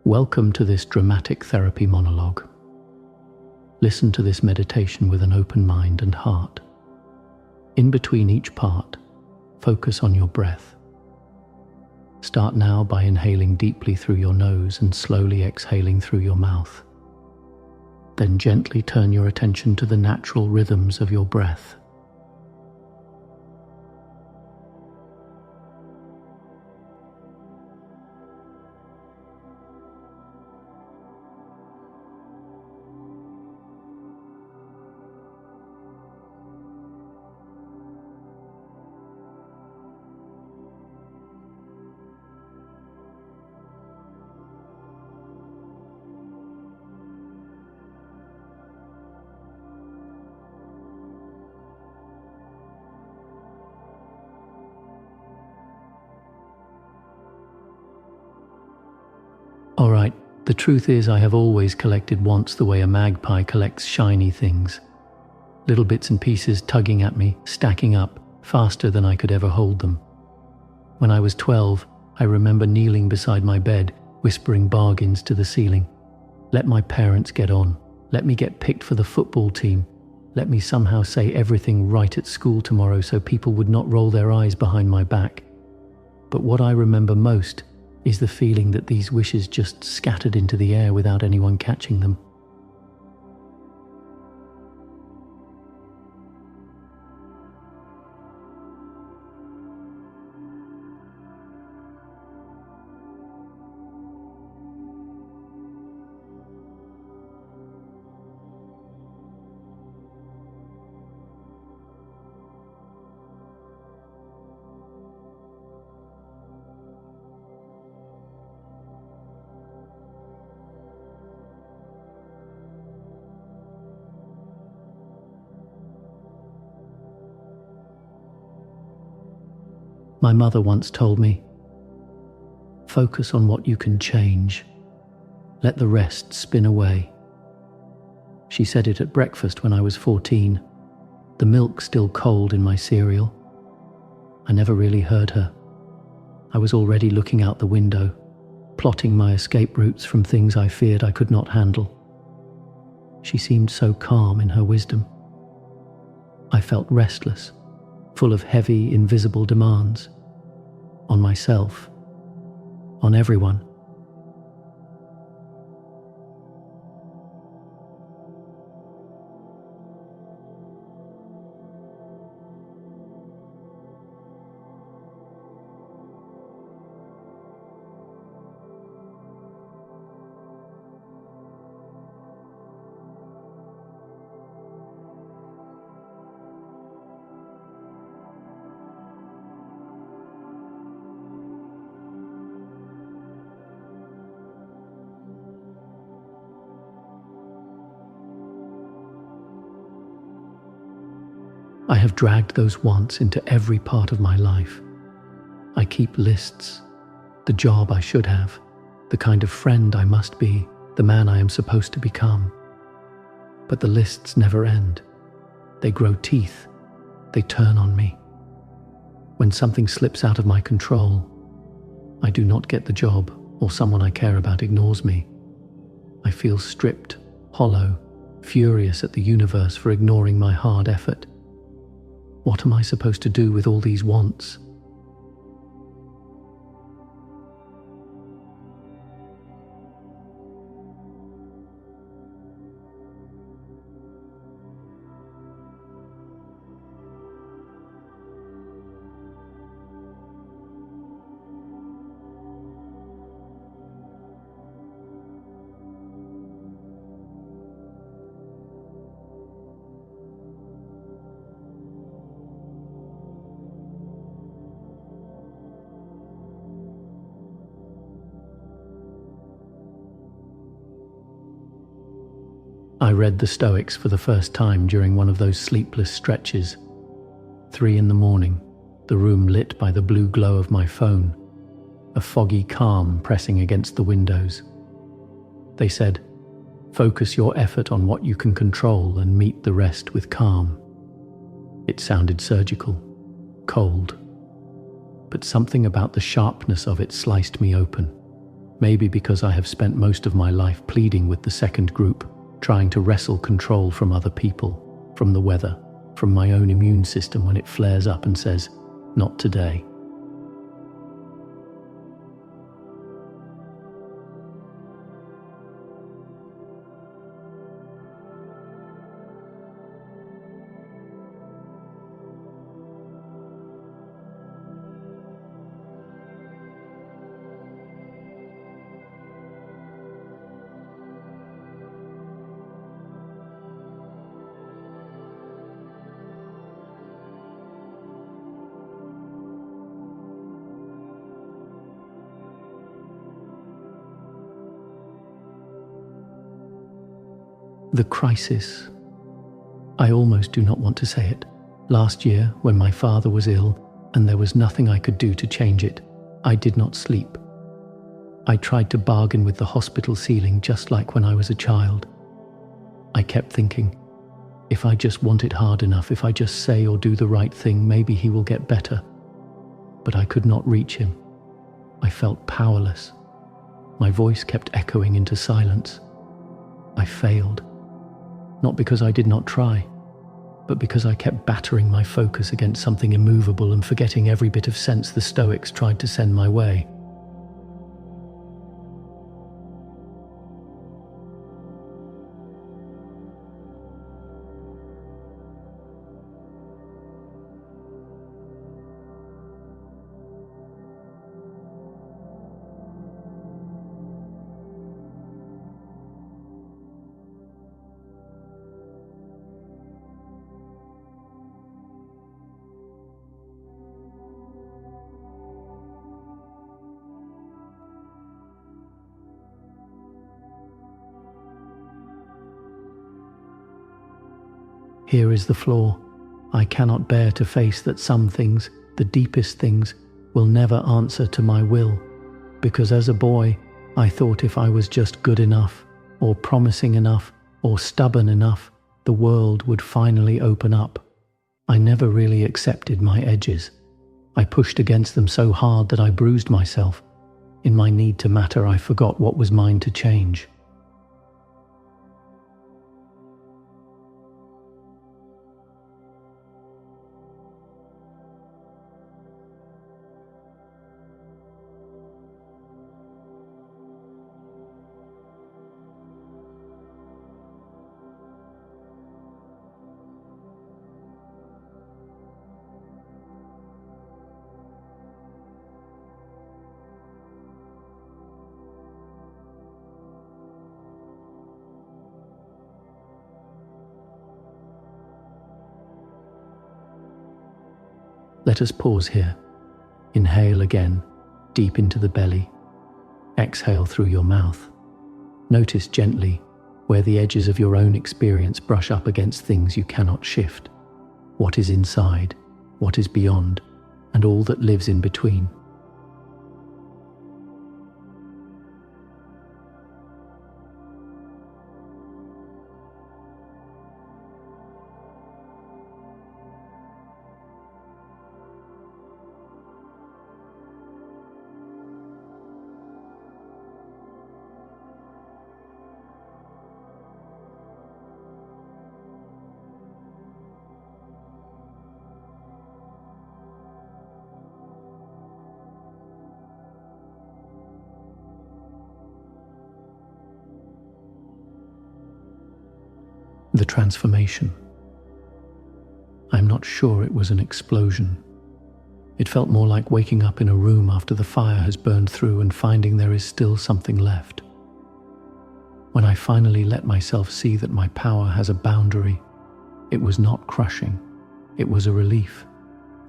Welcome to this dramatic therapy monologue. Listen to this meditation with an open mind and heart. In between each part, focus on your breath. Start now by inhaling deeply through your nose and slowly exhaling through your mouth. Then gently turn your attention to the natural rhythms of your breath. Alright, the truth is I have always collected wants the way a magpie collects shiny things. Little bits and pieces tugging at me, stacking up, faster than I could ever hold them. When I was 12, I remember kneeling beside my bed, whispering bargains to the ceiling. Let my parents get on. Let me get picked for the football team. Let me somehow say everything right at school tomorrow so people would not roll their eyes behind my back. But what I remember most is the feeling that these wishes just scattered into the air without anyone catching them. My mother once told me, focus on what you can change. Let the rest spin away. She said it at breakfast when I was 14, the milk still cold in my cereal. I never really heard her. I was already looking out the window, plotting my escape routes from things I feared I could not handle. She seemed so calm in her wisdom. I felt restless, full of heavy, invisible demands. On myself, on everyone. I have dragged those wants into every part of my life. I keep lists, the job I should have, the kind of friend I must be, the man I am supposed to become. But the lists never end. They grow teeth. They turn on me. When something slips out of my control, I do not get the job, or someone I care about ignores me. I feel stripped, hollow, furious at the universe for ignoring my hard effort. What am I supposed to do with all these wants? I read the Stoics for the first time during one of those sleepless stretches. 3 a.m, the room lit by the blue glow of my phone, a foggy calm pressing against the windows. They said, focus your effort on what you can control and meet the rest with calm. It sounded surgical, cold, but something about the sharpness of it sliced me open. Maybe because I have spent most of my life pleading with the second group, trying to wrestle control from other people, from the weather, from my own immune system when it flares up and says, "Not today." The crisis. I almost do not want to say it. Last year, when my father was ill and there was nothing I could do to change it, I did not sleep. I tried to bargain with the hospital ceiling just like when I was a child. I kept thinking, if I just want it hard enough, if I just say or do the right thing, maybe he will get better. But I could not reach him. I felt powerless. My voice kept echoing into silence. I failed. Not because I did not try, but because I kept battering my focus against something immovable and forgetting every bit of sense the Stoics tried to send my way. Here is the flaw. I cannot bear to face that some things, the deepest things, will never answer to my will, because as a boy, I thought if I was just good enough, or promising enough, or stubborn enough, the world would finally open up. I never really accepted my edges. I pushed against them so hard that I bruised myself. In my need to matter, I forgot what was mine to change. Let us pause here. Inhale again, deep into the belly. Exhale through your mouth. Notice gently where the edges of your own experience brush up against things you cannot shift. What is inside, what is beyond, and all that lives in between. The transformation. I'm not sure it was an explosion. It felt more like waking up in a room after the fire has burned through and finding there is still something left. When I finally let myself see that my power has a boundary, it was not crushing. It was a relief.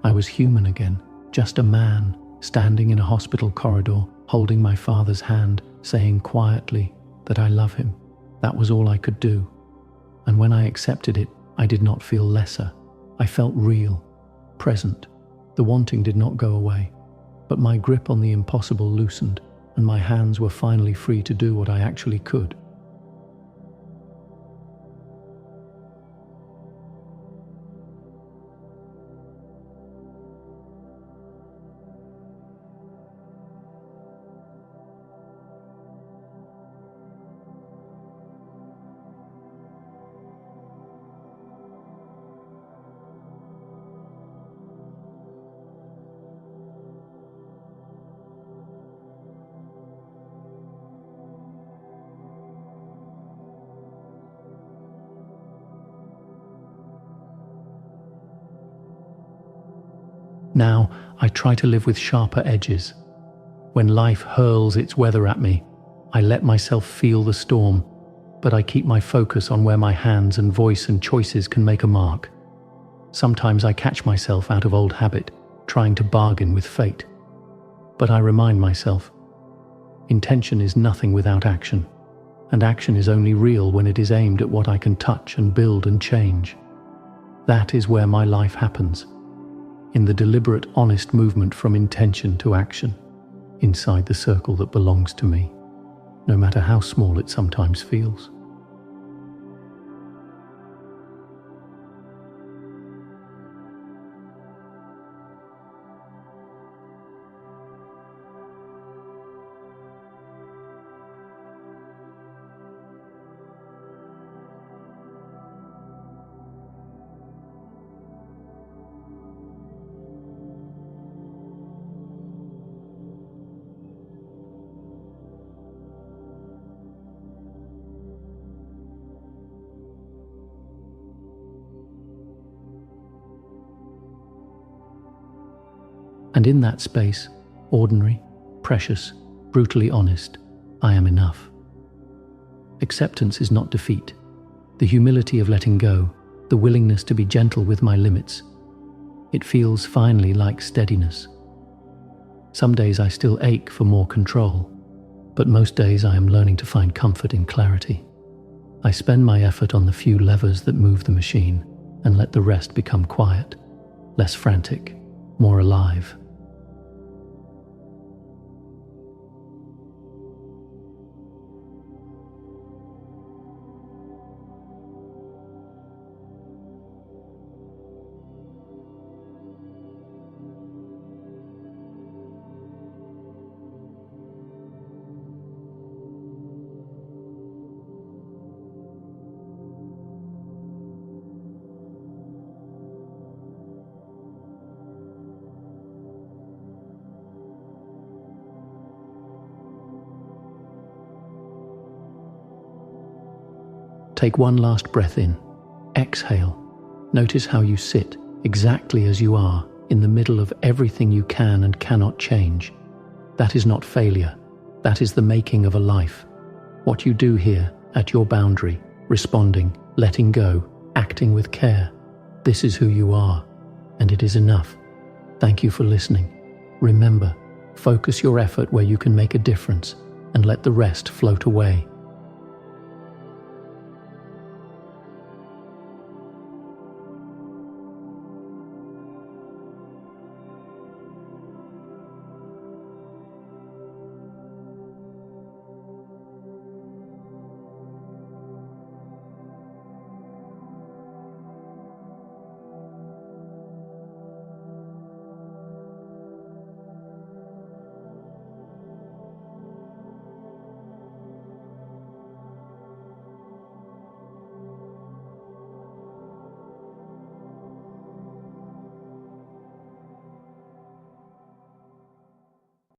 I was human again, just a man, standing in a hospital corridor, holding my father's hand, saying quietly that I love him. That was all I could do. And when I accepted it, I did not feel lesser. I felt real, present. The wanting did not go away, but my grip on the impossible loosened, and my hands were finally free to do what I actually could. Now, I try to live with sharper edges. When life hurls its weather at me, I let myself feel the storm, but I keep my focus on where my hands and voice and choices can make a mark. Sometimes I catch myself out of old habit, trying to bargain with fate. But I remind myself, intention is nothing without action, and action is only real when it is aimed at what I can touch and build and change. That is where my life happens, in the deliberate, honest movement from intention to action, inside the circle that belongs to me, no matter how small it sometimes feels. And in that space, ordinary, precious, brutally honest, I am enough. Acceptance is not defeat. The humility of letting go, the willingness to be gentle with my limits. It feels finally like steadiness. Some days I still ache for more control, but most days I am learning to find comfort in clarity. I spend my effort on the few levers that move the machine and let the rest become quiet, less frantic, more alive. Take one last breath in. Exhale. Notice how you sit, exactly as you are, in the middle of everything you can and cannot change. That is not failure. That is the making of a life. What you do here, at your boundary, responding, letting go, acting with care, this is who you are, and it is enough. Thank you for listening. Remember, focus your effort where you can make a difference, and let the rest float away.